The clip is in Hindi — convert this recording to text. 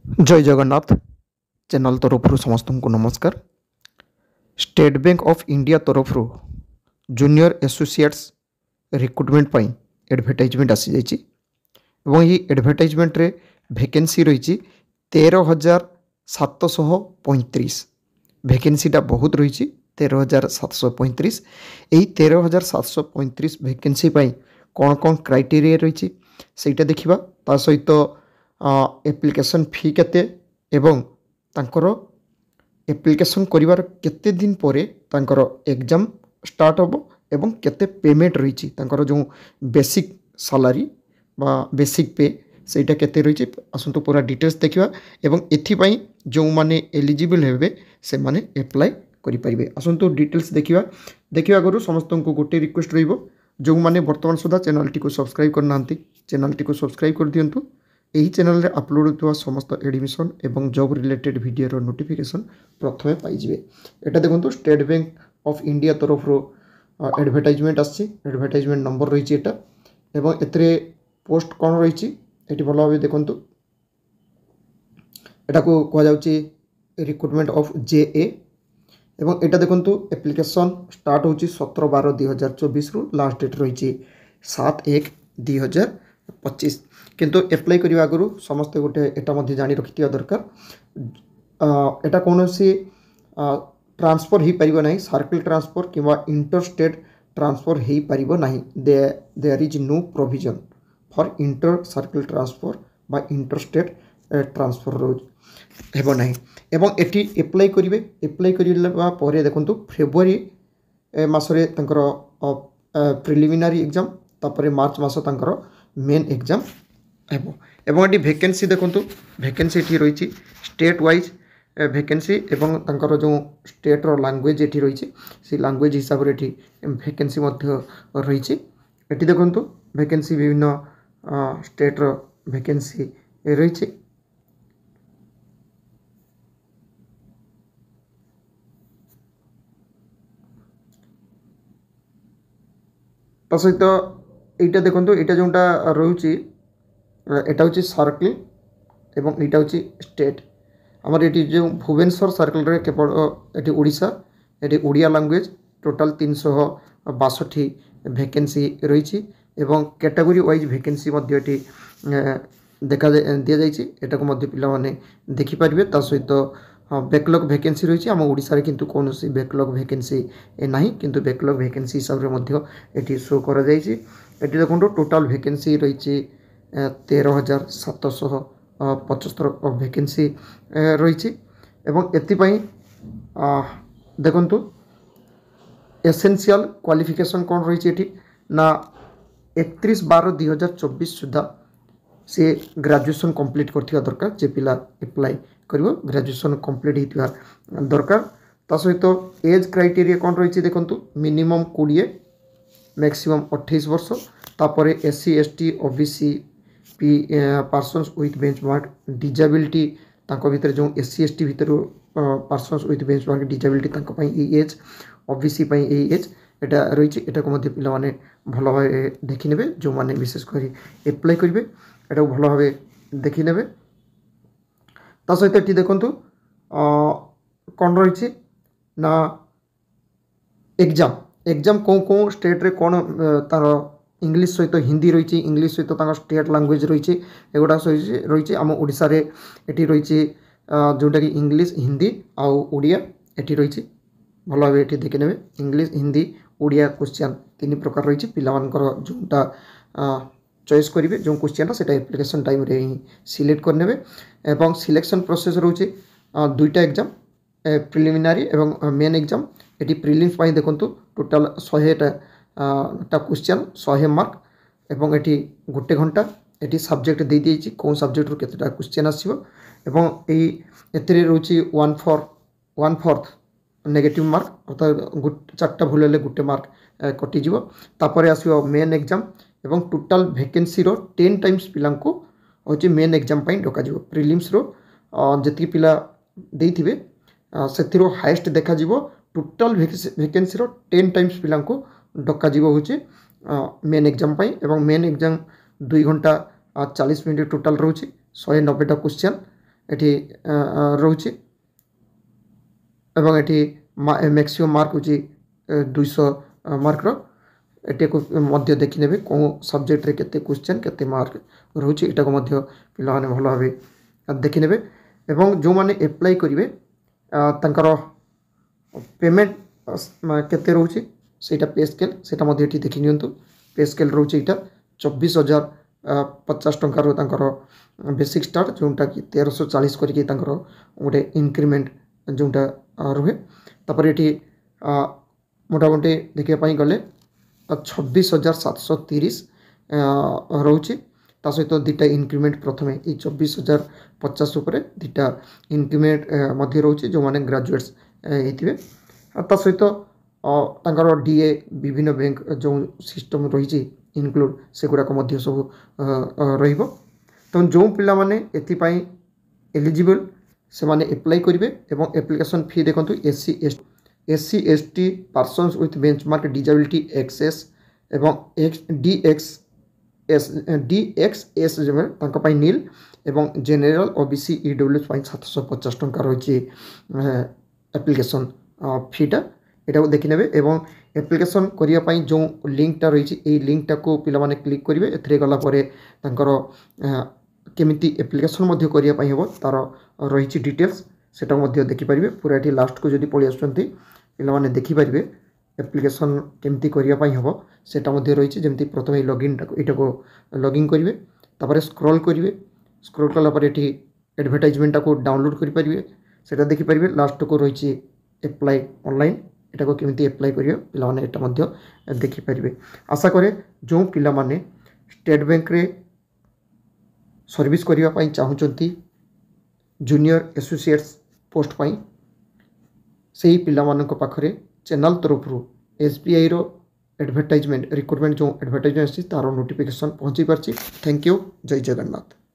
जय जगन्नाथ चैनल तरफ समस्त को नमस्कार। स्टेट बैंक ऑफ इंडिया तरफ जूनियर एसोसिएट्स रिक्रुटमेंट पाई एडवर्टाइजमेंट आसी जाइए और ये एडवर्टाइजमेंट रे वैकेंसी रही 13,735 वैकेंसीटा बहुत रही 13,735 यही 13,735 वैकेंसी कौन कौन क्राइटेरिया रही सेटा देखा ता सहित एप्लिकेशन फी केते एवं तांकर एप्लिकेशन करिवार केते दिन परे तांकर एग्जाम स्टार्ट होबो एवं केते पेमेंट रही तांकर जो बेसिक सैलरी बा बेसिक पे सेटा केते रही आसंतु पूरा डिटेल्स देखा एवं एथिपाई जो माने एलिजिबल हेबे से माने अप्लाई करि परिबे। आसंतु डिटेल्स देखिवा आगु समस्त को गोटे रिक्वेस्ट रहिबो जो माने वर्तमान सुधा चैनल टी को सब्सक्राइब करना चैनल टी को सब्सक्राइब कर दियंतु। यही चैनल रे अपलोड होता समस्त एडमिशन एवं जॉब रिलेटेड वीडियो नोटिफिकेशन प्रथमे पाइबे। एटा देखंतु स्टेट बैंक ऑफ इंडिया तरफ एडवर्टाइजमेंट आछि एडवर्टाइजमेंट नंबर रही एटा एवं एतरे पोस्ट कौन रही एटी भल भाव देखंतु एटा को कह जाउछि रिक्रुटमेंट ऑफ जेए एवं एटा देखंतु एप्लिकेशन स्टार्ट होछि 17/12/2024 रु लास्ट डेट रही 7/1/2025 किंतु एप्लाई करने आगु समस्ते गोटे एटा जानी रखिथिया दरकार एटा कौन सी ट्रांसफर हो पारिबो नहीं सर्किल ट्रांसफर किंवा इंटर स्टेट ट्रांसफर हो पारिबो नहीं there is no provision for inter circle transfer बा इंटर स्टेट ट्रांसफर हेबो नहीं एवं एटी एप्लाई करिवे एप्लाई करिला परे देखंतु फेब्रुआरी मासरे तंकर प्रिलिमिनारी एग्जाम तापरे मार्च मास तंकर मेन एग्जाम हेबो एवं एटी वैकेंसी देखंतु वैकेंसी एटी रही स्टेट वाइज वैकेंसी एवं तंकर जो स्टेट रो लैंग्वेज एटी रही से लैंग्वेज हिसाब रे एटी वैकेंसी मध्य रही एटी देखंतु वैकेंसी विभिन्न स्टेट रो वैकेंसी रही ता सहित एटा देखंतु एटा जोटा रहुची एटा हूँ सर्किल एवं यहाँ हूँ स्टेट आमर ये जो भुवनेश्वर सर्किल रे केवल ये ओडिशा ये ओडिया लैंग्वेज टोटाल 362 वैकेंसी रही एवं कैटेगरी वाइज वैकेंसी ये देखा दि जाइए एटा को पिला माने देखि परिबे ता सहित बैकलॉग वैकेंसी रही आम ओडिशा रे किंतु कौन सी बैकलॉग वैकेंसी नहीं किंतु बैकलॉग वैकेंसी हिसाब से शो कर देखो टोटाल वैकेंसी रही 13,775 वैकेंसी रही एवं एथिपाई देखंतु एसेंशियल क्वालिफिकेशन कौन रही एठी ना 31/12/2024 सुधा से ग्रेजुएशन कंप्लीट करथिबा दरकार जे पिला अप्लाई करिवो ग्रेजुएशन कंप्लीट हितबा दरकार ता सहित एज क्राइटेरिया कौन रही देखंतु मिनिमम 20 मैक्सिमम 28 वर्ष तापरे SC ST OBC persons with benchmark disability तांको भितर जो SC ST भितर पर्सन्स विथ बेंचमार्क डिजेबिलिटी तांको पई एज OBC पई एज एटा रही एटा को मध्य पिला माने भलो भावे देखि नेबे जो माने विशेष करी अप्लाई करिवे एटा भलो भावे देखि नेबे ता सहित एटी देखंतु कोन रही ना एग्जाम कौन स्टेट रे कौन तार इंग्लिश सहित हिंदी रही इंग्लिश सहित स्टेट लैंग्वेज रही एगुड़ा रही आम ओडिशा रे एटी रही जोटा कि इंग्लिश हिंदी आउ ओडिया एटी रही भल भाव ये देखी ने इंग्लिश हिंदी ओडिया क्वेश्चन 3 प्रकार रही पिलामानकर जोटा चॉइस करेंगे जो क्वेश्चन से एप्लिकेशन टाइम रे ही सिलेक्ट करने एवं सिलेक्शन प्रोसेस रोचे 2टा एग्जाम प्रिलिमिनारी एवं मेन एग्जाम ये प्रिलिम्स देखो टोटाल 100टा क्वेश्चन 100 मार्क एवं ये गोटे घंटा ये सब्जेक्ट दे दी कौन सब्जेक्ट रू केतेटा क्वेश्चन आसीबो एवं एथिरे रोची 1/4 नेगेटिव मार्क अर्थात 4टा भूल हेले गोटे मार्क कटिजिवो तापरे आसीबो मेन एग्जाम एवं टोटाल वैकेंसी रो 10 टाइम्स पिलांको होची मेन एग्जाम पई डका जिवो प्रिलिम्स रो जति पिला देइथिबे सेथिरो हाईएस्ट देखा जिवो टोटाल वैकेंसी रो 10 टाइम्स पिलांको डका जीव हूँ मेन एग्जाम पाई एवं मेन एग्जाम 2 घंटा 40 मिनट टोटाल रोचे 190टा क्वेश्चन एटी रोचे एवं एटी मैक्सिमम मार्क होची 200 मार्क एटी को मध्य देखि नेबे को सब्जेक्ट रे केते क्वेश्चन केते मार्क रोचे एटा को मध्य पिला माने भलो भाबे देखि नेबे एवं जो माने अप्लाई करिवे तांकर पेमेंट केते रोचे सेटा पे स्केल सेटा मध्य एटी देखि नियंतु पे स्केल रोचे एटा 24,050 टंकार तांकर बेसिक स्टार्ट जोंटा कि 1340 करके तांकर गोटे इंक्रीमेंट जोंटा रुहे तापर एटी मोटामोटी देखिया पाई गले 26,730 रोचे ता सहित दुटा इंक्रीमेंट प्रथमे ये 24,050 उपरे दुटा इंक्रीमेंट मध्य रोचे जो माने ग्रेजुएट्स हेतिबे ता सहित तांकर डीए विभिन्न बैंक जो सिस्टम रही इनक्लूड से गुड़ाक मध्य सब रहिबो तो जो पिला माने एथिपाई एलिजिबल से माने अप्लाई करिवे एवं एप्लिकेशन फी देखंतु SC ST persons with benchmark disability ExS एवं डीएक्सएस जो तांका पाई नील एवं जनरल ओबीसी ईडब्ल्यूएस पाई 750 टंका रही एप्लिकेशन फीटा एटा को देखि नेबे एवं एप्लिकेशन करिया पाई जो लिंकटा रही ए लिंकटा को पिला माने क्लिक करिवे एथरे गला परे तांकर केमिति एप्लिकेशन मध्य करिया पाई हेबो तार रही डिटेल्स सेटा मध्य देखि परिबे पूरा एठी लास्ट को जदी पळि आछंती पिला माने देखि परिबे एप्लिकेशन केमिति करिया पाई हेबो सेटा मध्य रही जेमति प्रथमे लॉगिन एटा को लॉगिन करिवे तापर स्क्रॉल करिवे स्क्रॉल कला परे एठी एडवर्टाइजमेंट को डाउनलोड करि परिबे सेटा देखि परिबे लास्ट को रही अप्लाई ऑनलाइन एटा को केमिति अप्लाई करियो पिला माने एटा मध्य देखि परिबे आशा करे जो पिला माने स्टेट बैंक रे सर्विस करिया पाई चाहुचंती जूनियर एसोसिएट्स पोस्ट पाई सेही पिला मानक पाखरे चैनल तरफ रु एसबीआई रो एडवर्टाइजमेंट रिक्रुटमेंट जो एडवर्टाइजमेंट तार नोटिफिकेशन पहुंची पारछि। Thank you. जय जगन्नाथ।